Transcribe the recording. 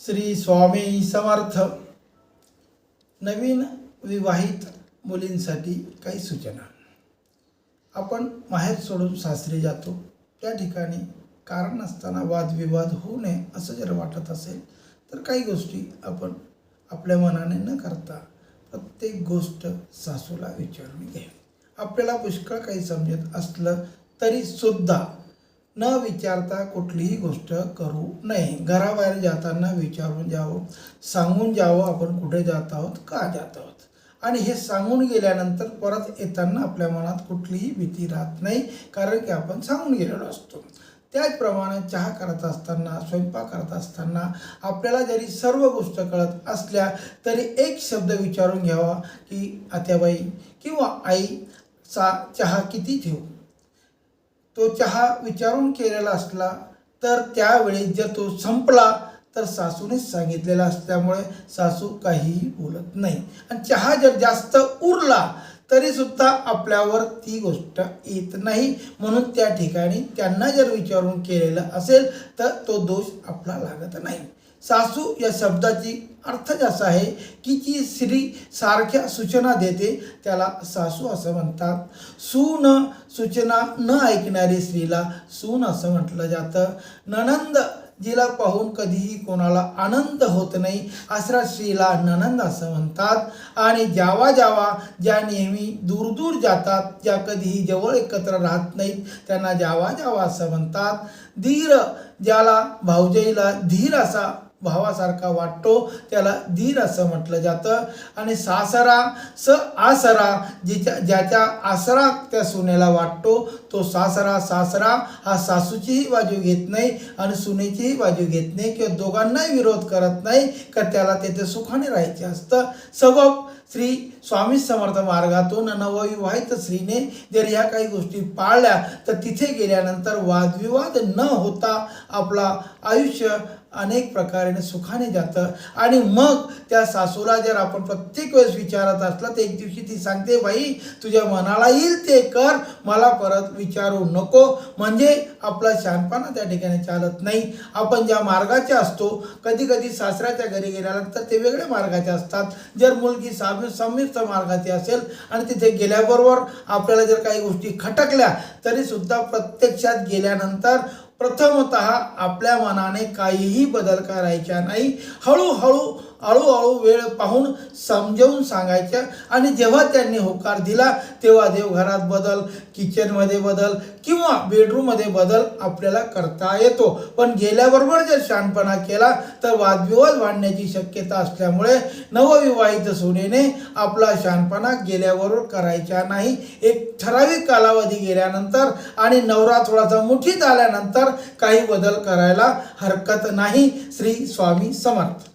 श्री स्वामी समर्थ. नवीन विवाहित मुलींसाठी काही सूचना. आपण माहेर सोडून सासरी जातो, त्या ठिकाणी कारण नसताना वादविवाद होऊ नये असं जर वाटत असेल तर काही गोष्टी आपण आपल्या मनाने न करता प्रत्येक गोष्ट सासूला विचारून घ्या. आपल्याला पुष्कळ काही समजत असलं तरी सुद्धा न विचारता कुठलीही गोष्ट करू नये. घराबाहेर जाताना विचारून जावं, सांगून जावं आपण कुठे जात आहोत, का जात आहोत. आणि हे सांगून गेल्यानंतर परत येताना आपल्या मनात कुठलीही भीती राहत नाही, कारण की आपण सांगून गेलेलो असतो. त्याचप्रमाणे चहा करत असताना, स्वयंपाक करत असताना आपल्याला जरी सर्व गोष्ट कळत असल्या तरी एक शब्द विचारून घ्यावा की आत्याबाई किंवा आई चहा किती ठेवू. तो चहा विचारून केलेला असला तर त्यावेळी जर तो संपला तर सासूनेच सांगितलेला असल्यामुळे सासू काहीही बोलत नाही. आणि चहा जर जास्त उरला तरी सुद्धा आपल्यावर ती गोष्ट येत नाही, म्हणून त्या ठिकाणी त्यांना जर विचारून केलेलं असेल तर तो दोष आपला लागत नाही. सासू या शब्दाची अर्थ असा आहे की जी स्त्री सारख्या सूचना देते त्याला सासू असं म्हणतात. सून सूचना न ऐकणारी स्त्रीला सून असं म्हटलं जातं. नणंद जिला पाहून कधीही कोणाला आनंद होत नाही अशा स्त्रीला नणंद असं म्हणतात. आणि जावा ज्या नेहमी दूर दूर जातात, ज्या कधीही जवळ एकत्र राहत नाहीत त्यांना जावा असं म्हणतात. धीर ज्याला भाऊजाईला धीर असा भावासारखा वाटतो त्याला धीर असं म्हटलं जातं. आणि सासरा आसरा ज्याच्या आसरा त्या सुनेला वाटतो तो सासरा हा सासूचीही बाजू घेत नाही आणि सुनेचीही बाजू घेत नाही किंवा दोघांनाही विरोध करत नाही, का त्याला तेथे सुखाने राहायचे असतं. सबब श्री स्वामी समर्थ मार्गातून नवविवाहित स्त्रीने जर ह्या काही गोष्टी पाळल्या तर तिथे गेल्यानंतर वादविवाद न होता आपला आयुष्य अनेक प्रकारे सुखाने जातं. आणि मग त्या सासूला जर आपण प्रत्येक वेळेस विचारत असला तर एक दिवशी ती सांगते, बाई तुझ्या मनाला येईल ते कर, मला परत विचारू नको. म्हणजे आपला शहाणपणा त्या ठिकाणी चालत नाही. आपण ज्या मार्गाचे असतो, कधी कधी सासऱ्याच्या घरी गेल्यानंतर ते वेगळ्या मार्गाचे असतात. जर मुलगी संमिश्र मार्गाची असेल आणि तिथे गेल्याबरोबर आपल्याला जर काही गोष्टी खटकल्या तरी सुद्धा प्रत्यक्षात गेल्यानंतर प्रथमतः आपल्या मनाने काहीही बदल करायचा नाही. हळूहळू वेळ पाहून समजावून सांगायचं. आणि जेव्हा त्यांनी होकार दिला तेव्हा देवघरात बदल, किचनमध्ये बदल किंवा बेडरूममध्ये बदल आपल्याला करता येतो. पण गेल्याबरोबर जर शहाणपणा केला तर वादविवाद वाढण्याची शक्यता असल्यामुळे नवविवाहित सुनेने आपला शहाणपणा गेल्याबरोबर करायचा नाही. एक ठराविक कालावधी गेल्यानंतर आणि नवरा थोडासा मुठीत आल्यानंतर काही बदल करायला हरकत नाही. श्री स्वामी समर्थ.